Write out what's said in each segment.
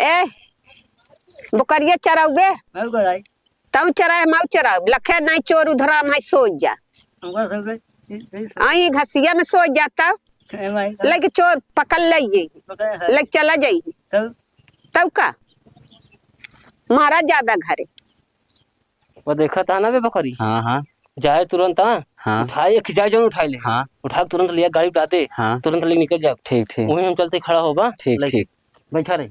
ए बकरिया चराउबे तब चराए माउ चराउ लखे नहीं चोर उधरा नहीं सो जा आई घसिया में सो जाता लगे चोर पकड़ लइए लग चला जाई तब का मारा जाबे घरे वो देखा था ना बे बकरी। हाँ हाँ जाए तुरंत। हाँ उठाए खिंचाए जो उठाए ले। हाँ उठा तुरंत लिया गाड़ी उठाते। हाँ तुरंत ले निकल जाओ। ठीक ठीक वहीं हम चलते खड़ा होगा। ठीक ठीक बैठा रही।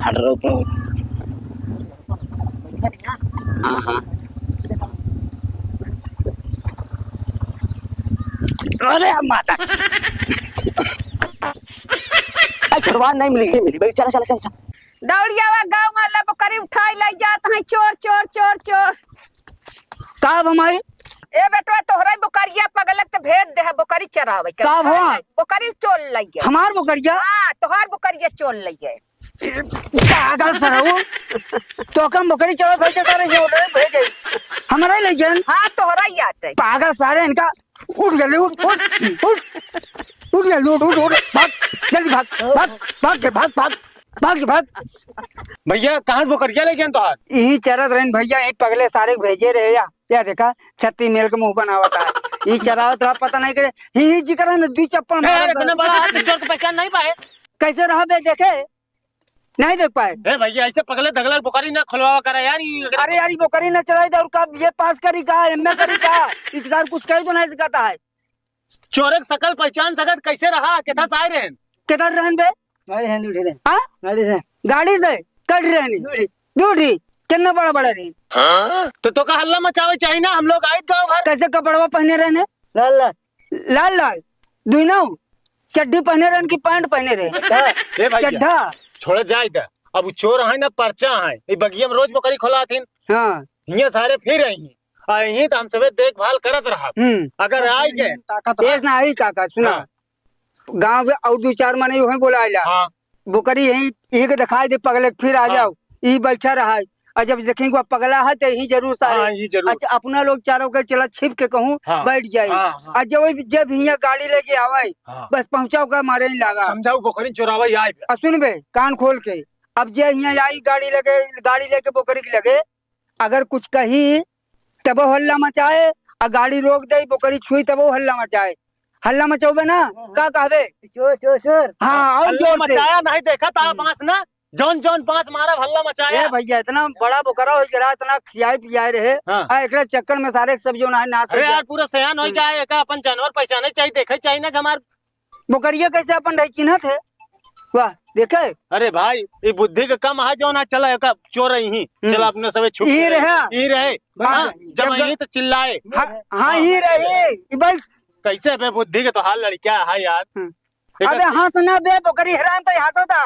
हट रहो। हाँ हाँ अरे माता छुड़वा नहीं मिली भाई। चला चला चला दौड़ियावा गाँव वाला बकरी उठाई ले जात है चोर चोर चोर चोर काब हमारी ए बेटवा तोहरा बकरिया पगलक त भेज दे बकरी चरावे के काब हो बकरी चोर लइए हमार बकरिया। हां तोहार बकरिया चोर लइए पागल सरहु तो कम बकरी चढ़ा भेजे सारे ये ऑर्डर भेजे हमारा ले जान। हां तोहरा ही आटे पागल सारे इनका उठ जल्दी उठ जल्दी उठ भाग जल्दी भाग भैया कहाँ से बकरिया ले गए तो यही चरत रहन भैया यही पगले सारे भेजे रहे या देखा छत्ती मेल के मुंह बनावत है यही चरावत रहा पता नहीं करे ही जिक्र है दी चप्पल इतना बड़ा आदमी चोर को पहचान नहीं पाए। कैसे रहा बे देखे नहीं देख पाए। भैया ऐसे पगले दगला बकरी ना खुलवा करा यार। अरे यार बकरी न चढ़ाई और कब ये पास करी का एमए करी का इकदार कुछ कही तो नहीं सिखाता है। चोरक सकल पहचान सकत कैसे रहा केथा साय रहन केतर रहन बे गाड़ी से उठे ले। हां गाड़ी से कट रहनी दूठी कितना बड़ा बड़ा रही। तो का हल्ला मचावे चाहिए ना। हम लोग आए गांव भर कैसे कपड़वा पहने रहने लाल लाल लाल लाल दुनो चड्डी पहने रहन की पैंट पहने रहे ए भैया चड्ढा छोड़ जाए दा। अब चोर है ना पर्चा है ये बगिया में रोज बकरी खोला थीन। हां हिया सारे फिर आई तो हम सबे देखभाल करत रहा। अगर आई गए तेज ना आई काका सुना गांव में और दो चार माने यूं बोला आइला बकरी यही के दिखाई दे पगले फिर आ जाओ ई बैठा रहा और जब देखेंगे पगला है तो यही जरूर सारे। अच्छा अपना लोग चारों के चला छिप के कहूँ बैठ जाये और जब यहाँ गाड़ी लेके आवे बस पहुँचाओ का मारे नहीं लगा समझाओ बकरी चोरावा आए। सुन बे कान खोल के अब जे यहाँ आई गाड़ी लेके बकरी के लगे अगर कुछ कही तब हल्ला मचाए और गाड़ी रोक दे बकरी छुई तब हल्ला मचाए। हल्ला मचाओगे ना का कहबे चोर चोर चोर। हाँ और जो मचाया नहीं देखा था बांस ना जौन जौन पांच मारा हल्ला मचाया। भैया इतना बड़ा बोकरा हो गया इतना खियाई पियाए रहे एक चक्कर में सारे सब जो नाश। अरे यार पूरा सयान हो गया है अपन जानवर पहचाने चाहिए देखे चाहिए ना हमार बोकरिया कैसे अपन रही चिन्हत है वाह देखे। अरे भाई ये बुद्धि का कम है जो ना चला है चोर ही चला अपने सब छुप ही रहे जब यही तो चिल्लाए। हाँ ही रहे कैसे बे बुद्धि के तो हाल लड़किया है यार। अबे हंसना बे बकरी हैरान तो हंसता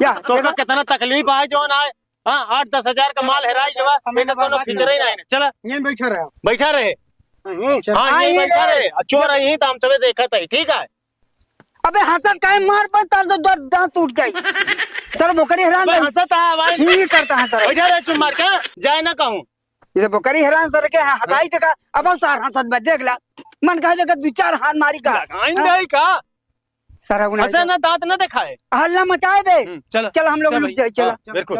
या तो कितना तकलीफ है जो ना 8-10 हजार का माल हेराई जवा कोनो फिक्र ही नहीं। चला यहीं बैठा रहे हाँ यहीं बैठा रहे चोर यही तो हम सबे देखा था ठीक है। अबे हंसत काहे मार पर तर तो दांत टूट गई सर बकरी हैरान हंसता है आवाज ही करता है सर बैठा रहे चुप मार के जाए ना कहूँ ये बकरी हैरान सर के हटाई देखा अब सर हंसत बे देख ला मन कहा देखा 2-4 हाथ मारी का सर ऐसा ना दांत ना दिखाए हल्ला मचाए दे। चल हम लोग जाए चला बिल्कुल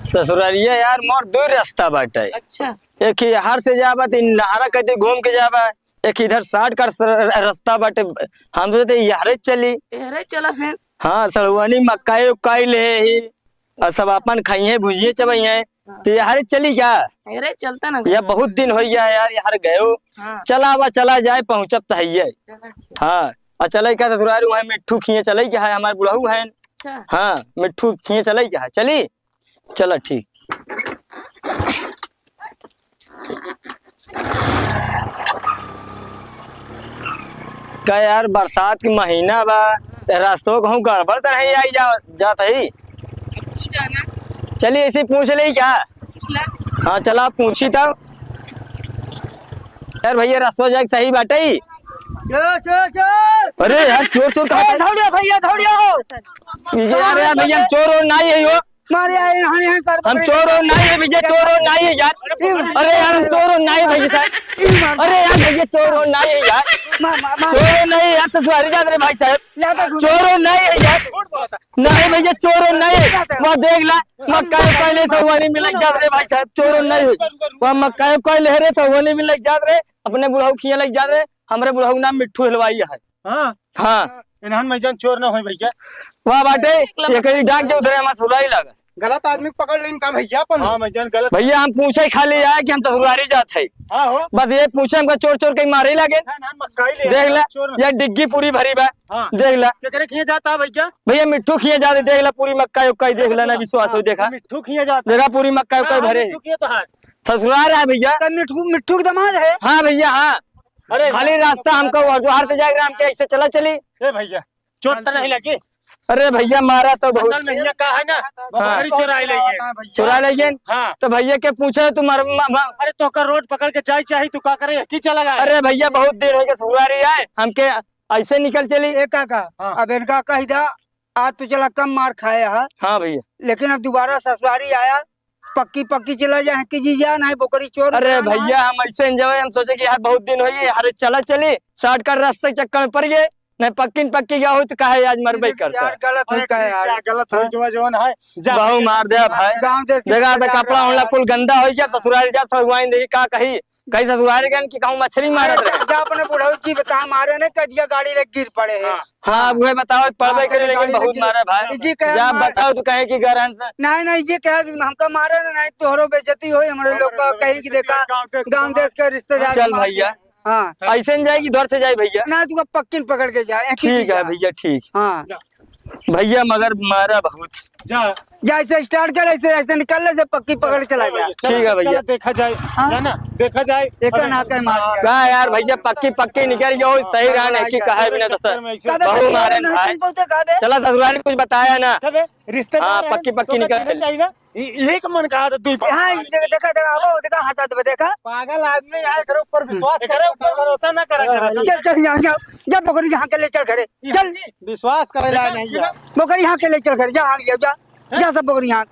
ससुरालिया यार मोर दो रास्ता बाटे। अच्छा एक ही हार से जाबा तीन नहारा कहते घूम के जाबा एक इधर 60 का रास्ता बाटे हम सोचते यारे चला फिर। हाँ सड़ुआनी मक्काई उक्काई ले ही और सब अपन खाइए भुजिए चबाइए तो यार चली क्या अरे चलता ना यह बहुत दिन हो गया यार यार गए चला जाए पहुँचब तो है। हाँ और चले क्या ससुराल वहाँ मिट्ठू खिए चले क्या है हमारे बुढ़ऊ है। हाँ मिट्ठू खिए चले क्या है चली चलो ठीक। क्या यार बरसात की महीना बा रास्तों कहूँ गड़बड़ तो नहीं आई जात है। चलिए ऐसे पूछ ले क्या। हाँ चला पूछी तब यार भैया रास्ता जाए सही बाटे ही। अरे यार चोर चोर कहाँ भैया यार भैया चोर और नहीं है वो मारे आए यहाँ कर हम चोर हो नहीं है भैया, चोर हो नहीं है यार। अरे यार हम चोर हो नहीं है भैया साहब। अरे यार भैया चोर हो नहीं है यार, चोर हो नहीं है यार। ससुरारी जात रहे भाई साहब, चोर हो नहीं है यार। नहीं भैया चोर हो नहीं है। वहाँ देख ला मक्का पहले सहुआनी में लग जात रहे भाई साहब, चोर हो नहीं है। वहाँ मक्का कोई लहरे सहुआनी में लग जात रहे, अपने बुढ़ऊ खिया लग जात रहे। हमारे बुढ़ऊ नाम मिट्ठू हलवाई है। हाँ हाँ इन्हन में जन चोर न हो भैया। वाह बाटे ये कहीं डाक जो उधर हमारा ससुरारी लागत। गलत आदमी पकड़ लेन का भैया अपन। हाँ मैं जन गलत भैया हम पूछे खाली आया कि हम ससुरारी जात है, हाँ हो बस ये पूछे हमका चोर चोर कहीं मारे लगे। मक्का ही ले देख ला चोर ये डिग्गी पूरी भरी बा। हाँ। देख ला केकरे खिया जाता भैया, भैया मिट्टू खिए जाते। देख ला पूरी मक्का उक्का देख ला ना, विश्वास हो देखा मिट्टू खिया जाता। देखा पूरी मक्का उक्का भरे मिट्टू खिया तो है। ससुराल है भैया। मिट्टू की दमाद है। हाँ भैया हाँ, अरे खाली रास्ता हमको हर तो जाएगा, हम ऐसे चला चली। ए भैया चोट तो नहीं लगी? अरे भैया मारा तो बहुत असल में यहाँ का है ना बकरी चुराई लेंगे। चुरा लेंगे। हाँ तो भैया के पूछे तुम अरे तो का रोड पकड़ के चाय चाहिए तू का करे की चला गया? अरे भैया बहुत देर हो गया ससुरारी आए हमके ऐसे निकल चली। एक काका हाँ। अब इनका कही था आज तो चला कम मार खाया है, हाँ भैया। लेकिन अब दोबारा ससुरारी आया पक्की पक्की चला जाए कि जी जान है बोकरी चोर। अरे भैया हम ऐसे एंजॉय, हम सोचे कि यार बहुत दिन हो गए यार चला चली शॉर्टकट रास्ते चक्कर में पड़ गए। नहीं पक्की पक्की गया हो तो कहे आज मरबई करता। यार गलत हो का यार, गलत हो जो जवन है जा बहु मार दे भाई। गांव देश जगह तो कपड़ा होना कुल गंदा हो गया। ससुरारी जा थोड़ी देखी का कही कहीं ससुरारी गन की कहूँ मछली मारत रहे। जा अपने बुढ़ऊ की बता मारे ने कटिया गाड़ी लग गिर पड़े हैं। हाँ वह बताओ पढ़बे करे लेकिन बहुत मारे भाई। जी कहे जा मार- बताओ तो कहे कि घर नहीं नहीं जी कह हमका मारे ना, नहीं तोहरो बेइज्जती हो हमारे लोग का कही की देखा गांव देश के रिश्तेदार। चल भैया हाँ ऐसे न जाएगी घर से जाए भैया। ना तू पक्किन पकड़ के जाए। ठीक है भैया ठीक। हाँ भैया मगर मारा बहुत। जा जैसे स्टार्ट कर ऐसे ऐसे निकलने से पक्की पकड़ के चला गया। ठीक है भैया। चलो देखा जाए जाना देखा जाए एक ना कह मार दिया। कहा यार भैया पक्की पक्की निकल गया सही रहा नहीं कि कहा बिना तो सर बहु मारे न भाई। चला ससुराल कुछ बताया ना। रिश्तेदार हाँ, हैं, पक्की पक्की तो निकल कहना चाहिए ना यही का मन कहा था तू हाँ देखा देखा देखा देखा हाथा तो देखा। पागल आदमी यहाँ करे ऊपर विश्वास करे ऊपर भरोसा ना करा करे। चल चल यहाँ जा जा बकरी यहाँ के ले चल करे चल विश्वास करे नहीं बकरी यहाँ के ले चल करे जा जा जा सब बकरी यहाँ